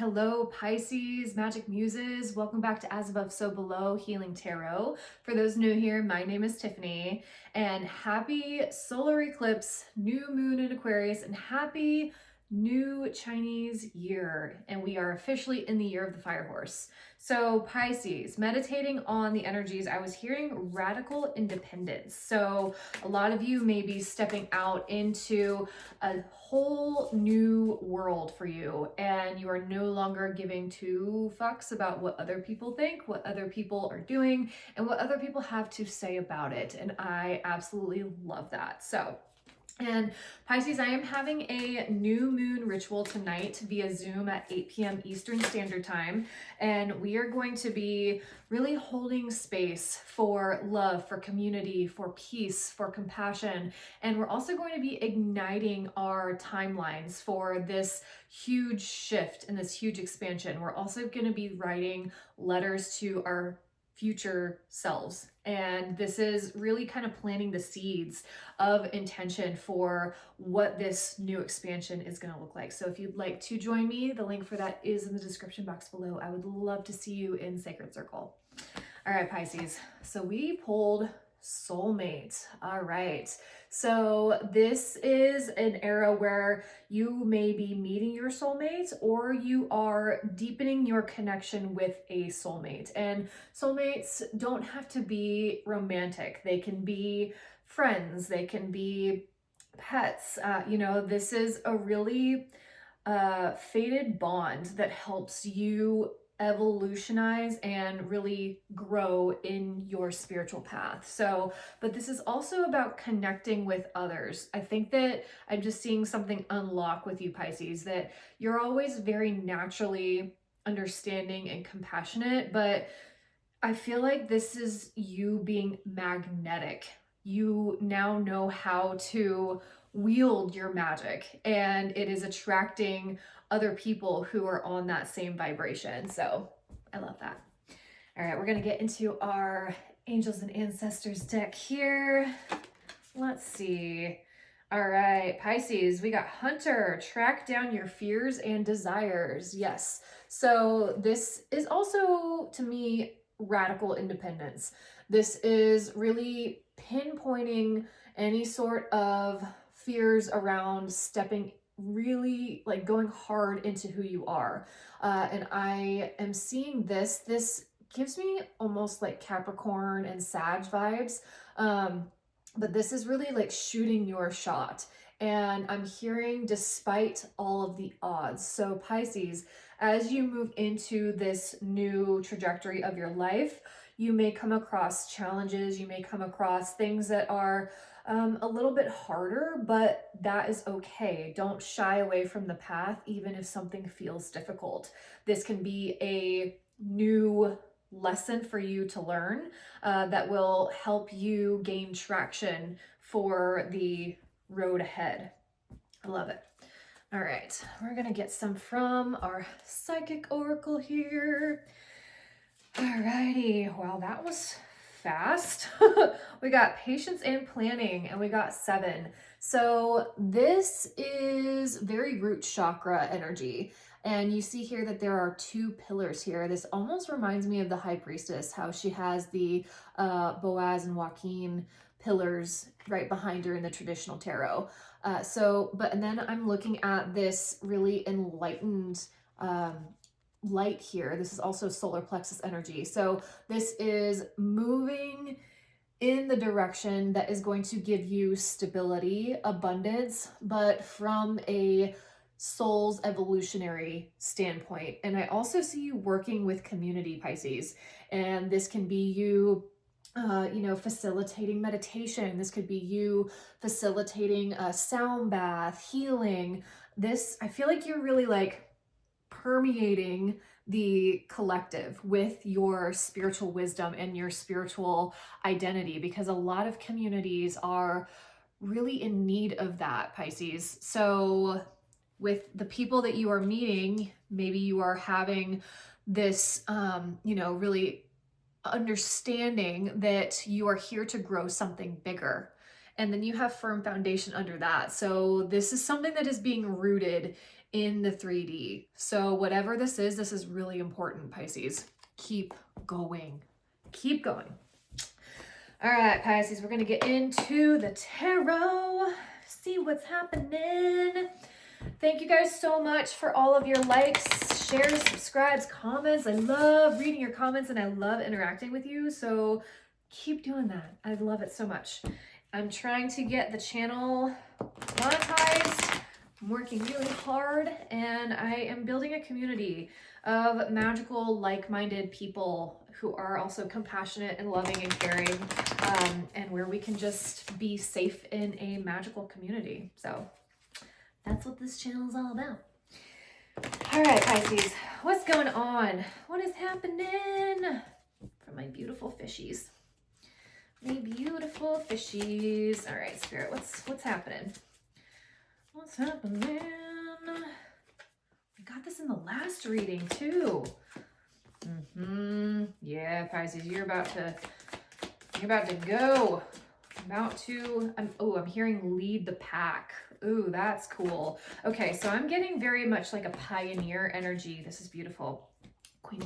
Hello, Pisces, Magic Muses. Welcome back to As Above, So Below Healing Tarot. For those new here, my name is Tiffany, and happy solar eclipse, new moon in Aquarius, and happy new Chinese year. And we are officially in the year of the fire horse. So Pisces, meditating on the energies, I was hearing radical independence. So a lot of you may be stepping out into a whole new world for you, and you are no longer giving two fucks about what other people think, what other people are doing, and what other people have to say about it. And I absolutely love that. And Pisces, I am having a new moon ritual tonight via Zoom at 8 p.m. Eastern Standard Time. And we are going to be really holding space for love, for community, for peace, for compassion. And we're also going to be igniting our timelines for this huge shift and this huge expansion. We're also going to be writing letters to our future selves. And this is really kind of planting the seeds of intention for what this new expansion is going to look like. So if you'd like to join me, the link for that is in the description box below. I would love to see you in Sacred Circle. All right, Pisces. So we pulled soulmate. All right. So this is an era where you may be meeting your soulmate, or you are deepening your connection with a soulmate. And soulmates don't have to be romantic. They can be friends. They can be pets. This is a really fated bond that helps you evolutionize and really grow in your spiritual path. But this is also about connecting with others. I think that I'm just seeing something unlock with you, Pisces, that you're always very naturally understanding and compassionate, but I feel like this is you being magnetic. You now know how to wield your magic, and it is attracting other people who are on that same vibration. So I love that. All right, we're going to get into our Angels and Ancestors deck here. Let's see. All right, Pisces, we got Hunter, track down your fears and desires. Yes. So this is also, to me, radical independence. This is really pinpointing any sort of fears around stepping really, like, going hard into who you are. And I am seeing this gives me almost like Capricorn and Sag vibes. But this is really like shooting your shot. And I'm hearing despite all of the odds. So Pisces, as you move into this new trajectory of your life, you may come across challenges, you may come across things that are a little bit harder, but that is okay. Don't shy away from the path, even if something feels difficult. This can be a new lesson for you to learn that will help you gain traction for the road ahead. I love it. All right, we're gonna get some from our psychic oracle here. All righty, wow, that was fast. We got patience and planning, and we got 7. So this is very root chakra energy. And you see here that there are 2 pillars here. This almost reminds me of the High Priestess, how she has the Boaz and Joaquin pillars right behind her in the traditional tarot. And then I'm looking at this really enlightened light here. This is also solar plexus energy. So this is moving in the direction that is going to give you stability, abundance, but from a soul's evolutionary standpoint. And I also see you working with community, Pisces. And this can be you facilitating meditation. This could be you facilitating a sound bath, healing. I feel like you're really like permeating the collective with your spiritual wisdom and your spiritual identity, because a lot of communities are really in need of that, Pisces. So with the people that you are meeting, maybe you are having this, really understanding that you are here to grow something bigger. And then you have firm foundation under that. So this is something that is being rooted in the 3D. So whatever this is really important, Pisces. Keep going. Keep going. All right, Pisces, we're going to get into the tarot, see what's happening. Thank you guys so much for all of your likes, shares, subscribes, comments. I love reading your comments and I love interacting with you. So keep doing that. I love it so much. I'm trying to get the channel monetized. I'm working really hard and I am building a community of magical, like-minded people who are also compassionate and loving and caring, and where we can just be safe in a magical community. So that's what this channel is all about. All right, Pisces, what's going on? What is happening for my beautiful fishies? My beautiful fishies. All right, Spirit, what's happening? What's happening? I got this in the last reading too. Yeah, Pisces, you're about to go. I'm hearing lead the pack. Ooh, that's cool. Okay, so I'm getting very much like a pioneer energy. This is beautiful. Queen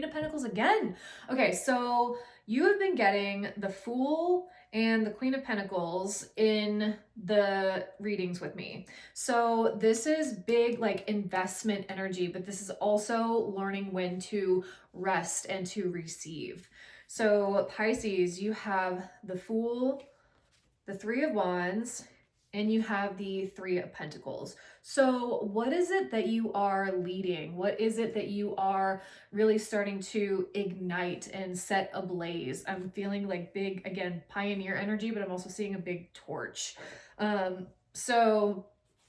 of Pentacles again. Okay, so you have been getting the Fool and the Queen of Pentacles in the readings with me. So this is big like investment energy, but this is also learning when to rest and to receive. So Pisces, you have the Fool, the Three of Wands, and you have the Three of Pentacles. So what is it that you are leading? What is it that you are really starting to ignite and set ablaze? I'm feeling like big, again, pioneer energy, but I'm also seeing a big torch. So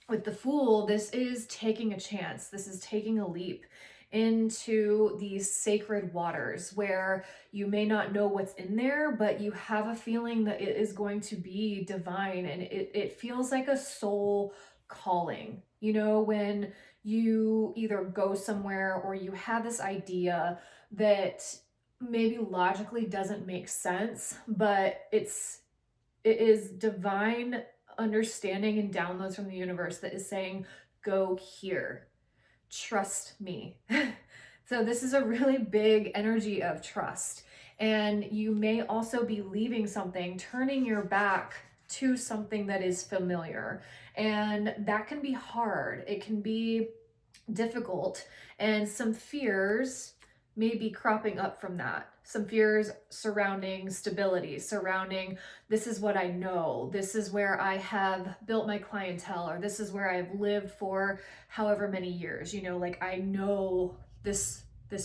with the Fool, this is taking a chance. This is taking a leap into these sacred waters where you may not know what's in there, but you have a feeling that it is going to be divine, and it feels like a soul calling. You know, when you either go somewhere or you have this idea that maybe logically doesn't make sense, but it is divine understanding and downloads from the universe that is saying, go here. Trust me. So this is a really big energy of trust. And you may also be leaving something, turning your back to something that is familiar. And that can be hard. It can be difficult. And some fears may be cropping up from that. Some fears surrounding stability, surrounding this is what I know, this is where I have built my clientele, or this is where I've lived for however many years. You know, like I know this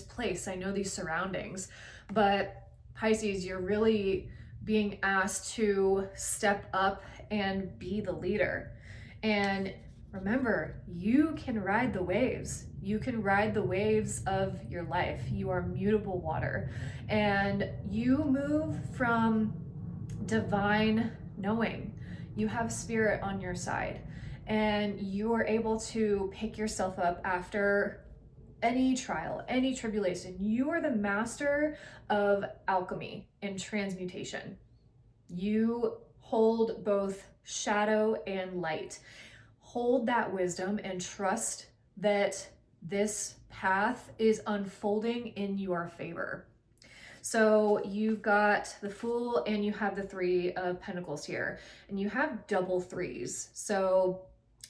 place, I know these surroundings. But Pisces, you're really being asked to step up and be the leader. And remember, you can ride the waves. You can ride the waves of your life. You are mutable water. And you move from divine knowing. You have spirit on your side. And you are able to pick yourself up after any trial, any tribulation. You are the master of alchemy and transmutation. You hold both shadow and light. Hold that wisdom and trust that this path is unfolding in your favor. So you've got the Fool and you have the Three of Pentacles here, and you have double threes. So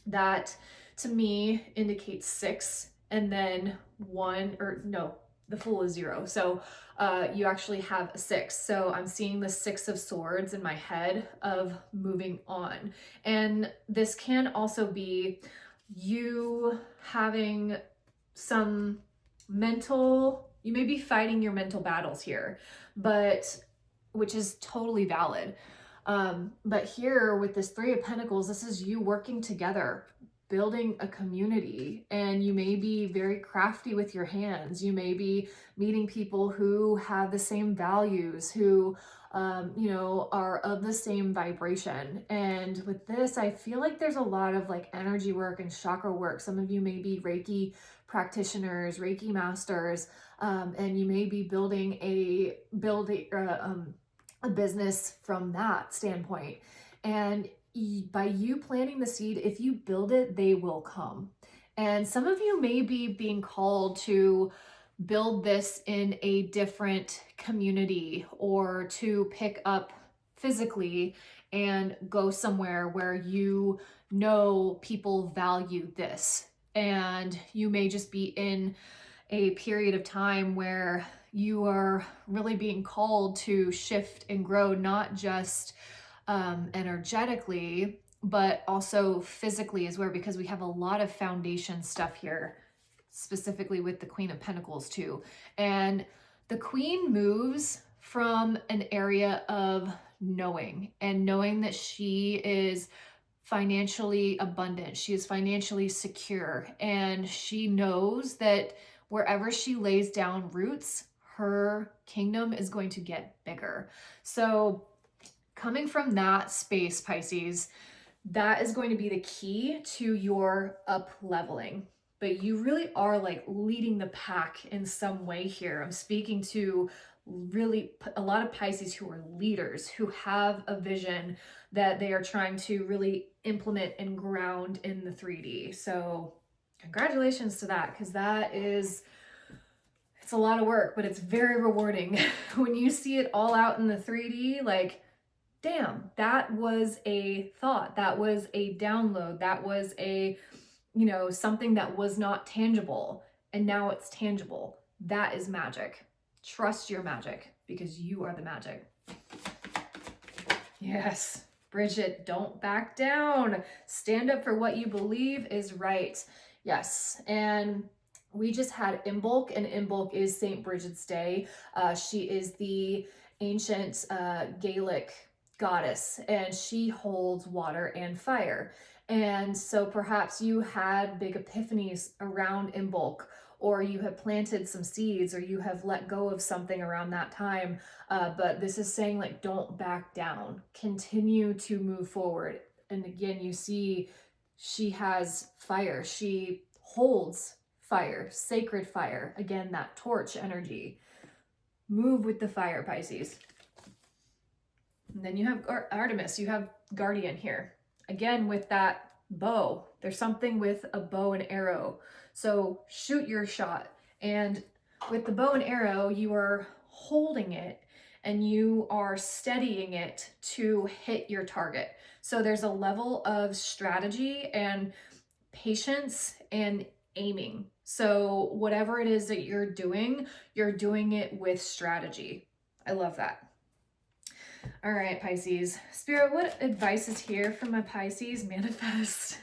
that to me indicates 6 and then 1, or no, the Fool is 0. So you actually have a 6. So I'm seeing the 6 of Swords in my head of moving on. And this can also be you having some you may be fighting your mental battles here, but which is totally valid. But here with this Three of Pentacles, this is you working together, building a community, and you may be very crafty with your hands. You may be meeting people who have the same values, who you know, are of the same vibration. And with this, I feel like there's a lot of like energy work and chakra work. Some of you may be Reiki practitioners, Reiki masters, and you may be building a business from that standpoint. And by you planting the seed, if you build it, they will come. And some of you may be being called to build this in a different community, or to pick up physically and go somewhere where you know people value this. And you may just be in a period of time where you are really being called to shift and grow, not just energetically, but also physically as well, because we have a lot of foundation stuff here, specifically with the Queen of Pentacles too. And the Queen moves from an area of knowing, and knowing that she is financially abundant, she is financially secure, and she knows that wherever she lays down roots, her kingdom is going to get bigger. So coming from that space, Pisces, that is going to be the key to your up leveling. But you really are like leading the pack in some way here. I'm speaking to really a lot of Pisces who are leaders, who have a vision that they are trying to really implement and ground in the 3D. So congratulations to that, because that is, it's a lot of work, but it's very rewarding when you see it all out in the 3D. Like, damn, that was a thought, that was a download, that was a, you know, something that was not tangible, and now it's tangible. That is magic. Trust your magic, because you are the magic. Yes, Bridget, don't back down. Stand up for what you believe is right. Yes, and we just had Imbolc, and Imbolc is St. Bridget's Day. She is the ancient Gaelic goddess, and she holds water and fire. And so perhaps you had big epiphanies around Imbolc, or you have planted some seeds, or you have let go of something around that time. But this is saying, like, don't back down, continue to move forward. And again, you see she has fire, she holds fire, sacred fire. Again, that torch energy. Move with the fire, Pisces. And then you have Artemis, you have Guardian here. Again, with that bow, there's something with a bow and arrow. So shoot your shot. And with the bow and arrow, you are holding it and you are steadying it to hit your target. So there's a level of strategy and patience and aiming. So whatever it is that you're doing it with strategy. I love that. All right, Pisces. Spirit, what advice is here for my Pisces? Manifest.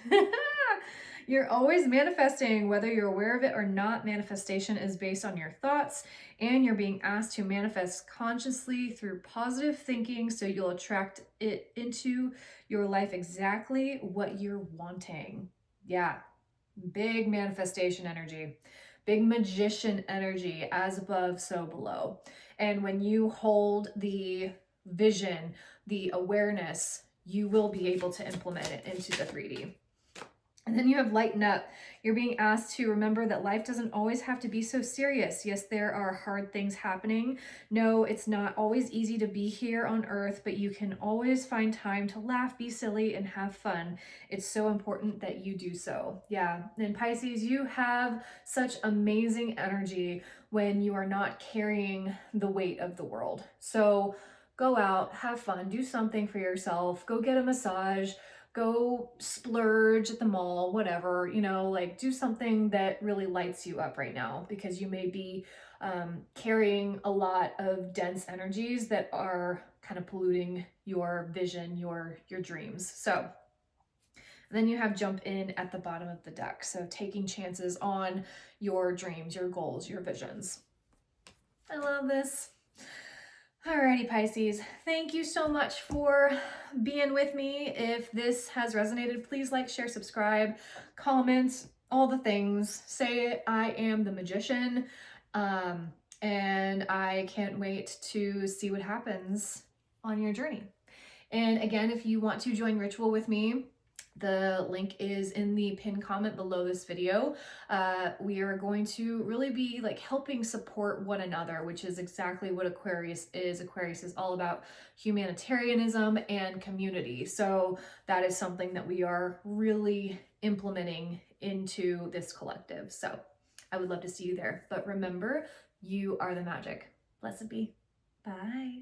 You're always manifesting, whether you're aware of it or not. Manifestation is based on your thoughts, and you're being asked to manifest consciously through positive thinking, so you'll attract it into your life exactly what you're wanting. Yeah, big manifestation energy, big magician energy, as above, so below. And when you hold the vision, the awareness, you will be able to implement it into the 3D. And then you have lighten up. You're being asked to remember that life doesn't always have to be so serious. Yes, there are hard things happening. No, it's not always easy to be here on earth, but you can always find time to laugh, be silly, and have fun. It's so important that you do so. Yeah, and Pisces, you have such amazing energy when you are not carrying the weight of the world. So go out, have fun, do something for yourself, go get a massage, go splurge at the mall, whatever, you know, like do something that really lights you up right now, because you may be carrying a lot of dense energies that are kind of polluting your vision, your dreams. So then you have jump in at the bottom of the deck. So taking chances on your dreams, your goals, your visions. I love this. Alrighty, Pisces, thank you so much for being with me. If this has resonated, please like, share, subscribe, comment, all the things. Say I am the magician, and I can't wait to see what happens on your journey. And again, if you want to join Ritual with me, the link is in the pinned comment below this video. We are going to really be like helping support one another, which is exactly what Aquarius is. Aquarius is all about humanitarianism and community. So that is something that we are really implementing into this collective. So I would love to see you there. But remember, you are the magic. Blessed be. Bye.